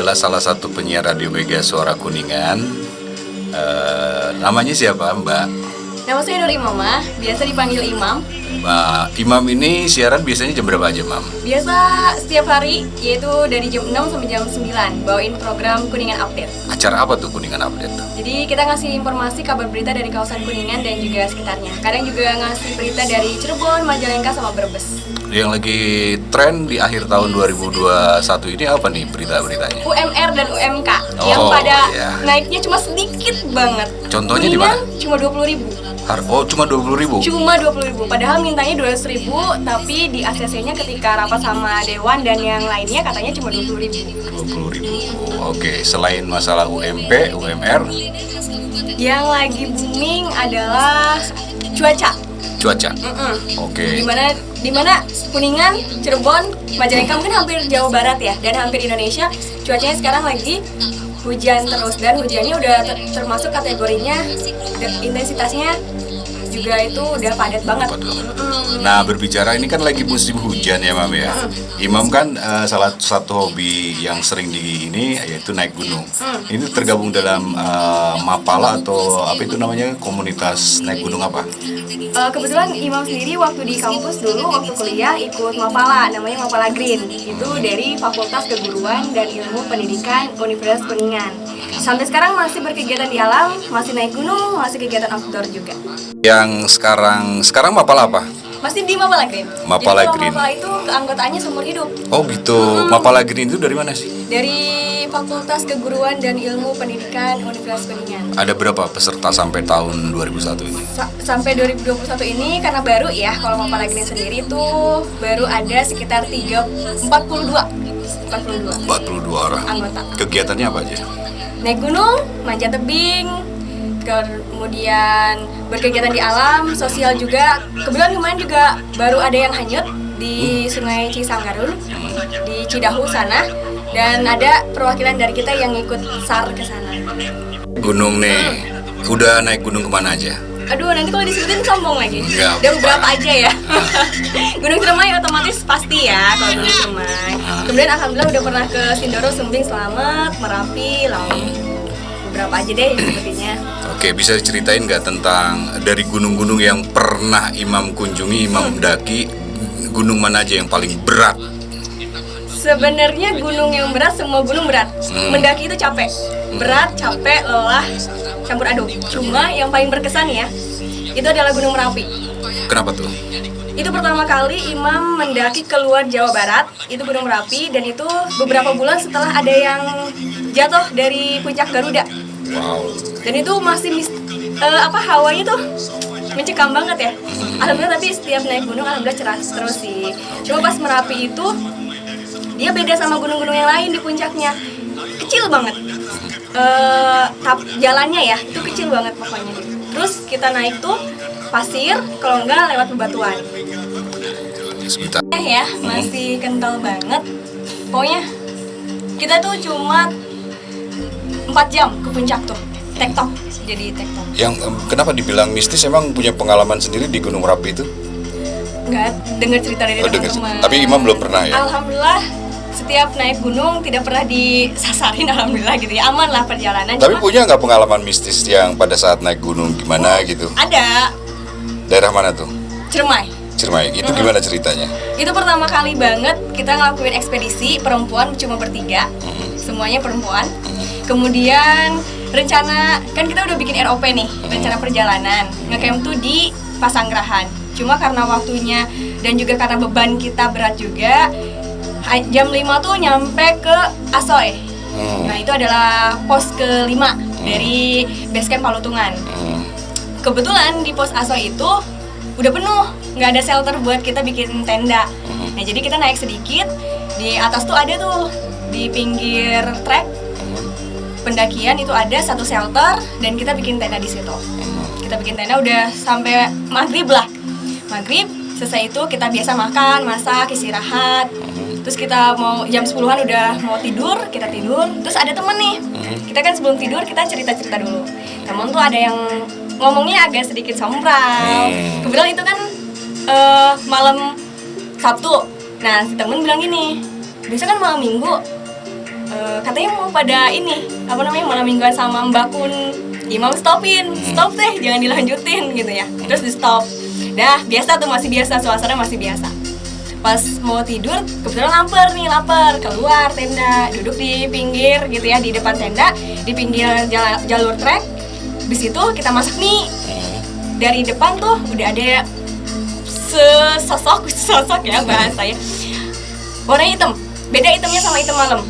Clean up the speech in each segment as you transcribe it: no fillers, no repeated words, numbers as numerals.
adalah salah satu penyiar Radio Mega Suara Kuningan. Namanya siapa, Mbak? Nama saya Nur Imamah, biasa dipanggil Imam. Mbak Imam ini siaran biasanya jam berapa aja, Mam? Biasa setiap hari, yaitu dari jam 6 sampai jam 9, bawain program Kuningan Update. Acara apa tuh Kuningan Update? Jadi kita ngasih informasi kabar berita dari kawasan Kuningan dan juga sekitarnya. Kadang juga ngasih berita dari Cirebon, Majalengka, sama Brebes. Yang lagi tren di akhir tahun 2021 ini apa nih berita-beritanya? UMR dan UMK yang pada naiknya cuma sedikit banget. Contohnya di mana? Cuma 20.000. Cuma 20.000. Cuma 20.000. Padahal mintanya 200.000, tapi di ACC-nya ketika rapat sama Dewan dan yang lainnya katanya cuma 20.000. 20.000. Oke, selain masalah UMP, UMR, yang lagi booming adalah cuaca. Oke. Dimana Kuningan, Cirebon, Majalengka mungkin hampir Jawa Barat ya, dan hampir Indonesia cuacanya sekarang lagi hujan terus, dan hujannya udah termasuk kategorinya intensitasnya juga itu udah padat banget. Nah, berbicara ini kan lagi musim hujan ya, Mam ya. Imam kan salah satu hobi yang sering di ini yaitu naik gunung. Ini tergabung dalam Mapala atau apa itu namanya, komunitas naik gunung apa? Kebetulan Imam sendiri waktu di kampus dulu, waktu kuliah ikut Mapala, namanya Mapala Green. Itu dari Fakultas Keguruan dan Ilmu Pendidikan Universitas Kuningan. Sampai sekarang masih berkegiatan di alam, masih naik gunung, masih kegiatan outdoor juga. Yang sekarang Mapala apa? Masih di Mapala Green. Mapala Jadi Green. Mapala itu keanggotaannya seumur hidup. Oh gitu. Mapala Green itu dari mana sih? Dari Fakultas Keguruan dan Ilmu Pendidikan Universitas Kuningan. Ada berapa peserta sampai tahun 2001 ini? Sampai 2021 ini karena baru ya, kalau Mapala Green sendiri itu baru ada sekitar 42 orang. Anggota. Kegiatannya apa aja? Naik gunung, manjat tebing, kemudian berkegiatan di alam, sosial juga. Kebetulan kemarin juga baru ada yang hanyut di Sungai Cisanggarun, di Cidahu sana, dan ada perwakilan dari kita yang ikut SAR ke sana. Gunung nih, udah naik gunung kemana aja? Aduh, nanti kalau disebutin sombong lagi. Enggak, udah beberapa aja ya. Gunung Ciremai otomatis pasti ya kalau Gunung Ciremai. Kemudian alhamdulillah udah pernah ke Sindoro, Sumbing, Slamet, Merapi, Laut. Beberapa aja deh sepertinya. Oke, bisa diceritain nggak tentang dari gunung-gunung yang pernah Imam kunjungi, Imam daki, gunung mana aja yang paling berat? Sebenarnya gunung yang berat, semua gunung berat. Mendaki itu capek, berat, capek, lelah, campur aduk. Cuma yang paling berkesan ya, itu adalah Gunung Merapi. Kenapa tuh? Itu pertama kali Imam mendaki keluar Jawa Barat, itu Gunung Merapi, dan itu beberapa bulan setelah ada yang jatuh dari puncak Garuda. Wow. Dan itu masih hawanya tuh mencekam banget ya. Alhamdulillah, tapi setiap naik gunung alhamdulillah cerah terus sih. Cuma pas Merapi itu dia beda sama gunung-gunung yang lain di puncaknya. Kecil banget. Jalannya ya, itu kecil banget pokoknya. Terus kita naik tuh pasir, kalau enggak lewat bebatuan. Sebentar. Ya, masih kental banget. Pokoknya kita tuh cuma 4 jam ke puncak tuh. Tektok, jadi tektok. Yang kenapa dibilang mistis, emang punya pengalaman sendiri di Gunung Merapi itu? Enggak, dengar cerita dari teman-teman. Tapi Imam belum pernah ya? Alhamdulillah, setiap naik gunung tidak pernah disasarin, alhamdulillah gitu ya. Aman lah perjalanan. Tapi punya nggak pengalaman mistis yang pada saat naik gunung gimana gitu? Ada. Daerah mana tuh? Ciremai. Itu gimana ceritanya? Itu pertama kali banget kita ngelakuin ekspedisi perempuan, cuma bertiga. Semuanya perempuan. Kemudian rencana, kan kita udah bikin ROP nih, rencana perjalanan. Ngecamp tuh di Pasanggerahan. Cuma karena waktunya dan juga karena beban kita berat juga, jam 5 tuh nyampe ke Asoy. Nah, itu adalah pos ke-5 dari basecamp Palutungan. Kebetulan di pos Asoy itu udah penuh, nggak ada shelter buat kita bikin tenda. Nah, jadi kita naik sedikit, di atas tuh ada tuh, di pinggir trek pendakian itu ada satu shelter, dan kita bikin tenda di situ. Kita bikin tenda udah sampai maghrib lah. Maghrib, selesai itu kita biasa makan, masak, istirahat. Terus kita mau jam 10-an udah mau tidur, kita tidur. Terus ada temen nih, kita kan sebelum tidur kita cerita-cerita dulu. Temen tuh ada yang ngomongnya agak sedikit sombral. Kebetulan itu kan malam Sabtu. Nah, si temen bilang gini, biasa kan malam Minggu katanya mau pada ini malam mingguan sama Mbak Kun. Imam stop deh, jangan dilanjutin gitu ya. Terus di stop. Dah biasa tuh, masih biasa, suasana masih biasa. Pas mau tidur kebetulan lapar, keluar tenda, duduk di pinggir gitu ya, di depan tenda, di pinggir jalur trek. Di situ kita masak mie. Dari depan tuh udah ada sosok ya bahasanya. Warnanya hitam, beda hitamnya sama hitam malam.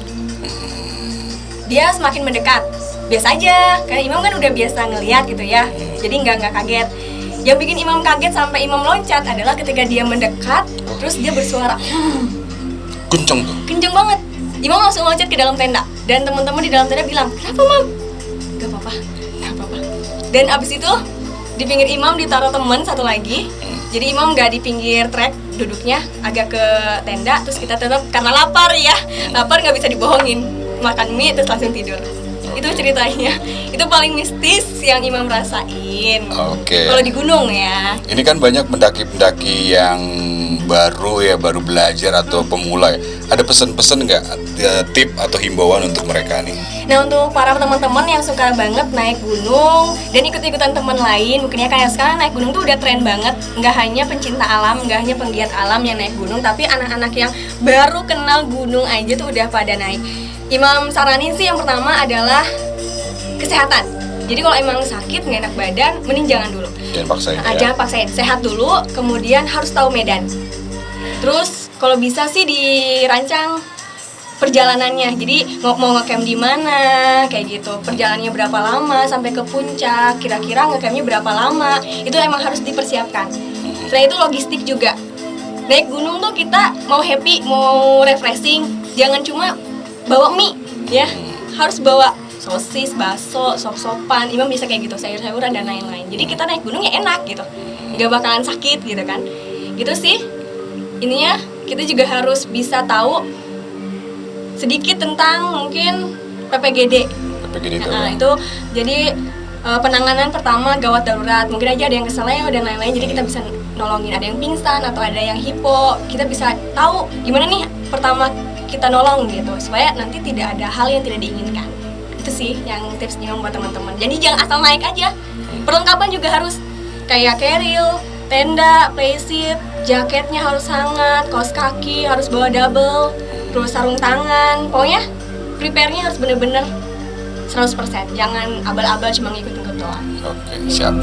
Dia semakin mendekat. Biasa aja, karena Imam kan udah biasa ngelihat gitu ya. Jadi nggak kaget. Yang bikin Imam kaget sampai Imam loncat adalah ketika dia mendekat, terus dia bersuara Kenceng tuh. kenceng banget. Imam langsung loncat ke dalam tenda, dan teman-teman di dalam tenda bilang, "Kenapa, Mam?" Gak apa-apa. Dan abis itu di pinggir Imam ditaruh teman satu lagi. Jadi Imam nggak di pinggir trek, duduknya agak ke tenda. Terus kita tetap, karena lapar ya, lapar nggak bisa dibohongin, makan mie terus langsung tidur. Itu ceritanya. Itu paling mistis yang Imam rasain. Oke. Kalau di gunung ya. Ini kan banyak pendaki-pendaki yang baru belajar atau pemula ya. Ada pesan-pesan nggak, tip atau himbauan untuk mereka nih? Nah, untuk para teman-teman yang suka banget naik gunung dan ikut-ikutan teman lain, mungkin ya kayak sekarang naik gunung tuh udah tren banget. Nggak hanya pencinta alam, nggak hanya penggiat alam yang naik gunung, tapi anak-anak yang baru kenal gunung aja tuh udah pada naik. Imam saranin sih yang pertama adalah kesehatan. Jadi kalau emang sakit, nggak enak badan, mending jangan dulu. Jangan paksain ya. Jangan paksain, sehat dulu, kemudian harus tahu medan. Terus kalau bisa sih dirancang perjalanannya. Jadi mau ngecamp di mana, kayak gitu. Perjalanannya berapa lama sampai ke puncak, kira-kira ngecampnya berapa lama. Itu emang harus dipersiapkan. Selain itu logistik juga. Naik gunung tuh kita mau happy, mau refreshing, jangan cuma bawa mie ya. Harus bawa sosis, bakso, sop-sopan. Imam bisa kayak gitu, sayur-sayuran dan lain-lain. Jadi kita naik gunung ya enak gitu. Gak bakalan sakit gitu kan. Gitu sih. Ininya kita juga harus bisa tahu sedikit tentang mungkin PPGD. Itu. Nah, itu jadi penanganan pertama gawat darurat. Mungkin aja ada yang keseleo dan lain-lain, jadi kita bisa nolongin. Ada yang pingsan atau ada yang hipo, kita bisa tahu gimana nih pertama kita nolong gitu, supaya nanti tidak ada hal yang tidak diinginkan. Itu sih yang tips Imam buat teman-teman. Jadi jangan asal naik aja. Perlengkapan juga harus kayak keril, tenda, playseat, jaketnya harus hangat, kaos kaki harus bawa double, terus sarung tangan. Pokoknya prepare-nya harus bener-bener 100%. Jangan abal-abal cuma ngikut-ngikut doang. Oke, siap.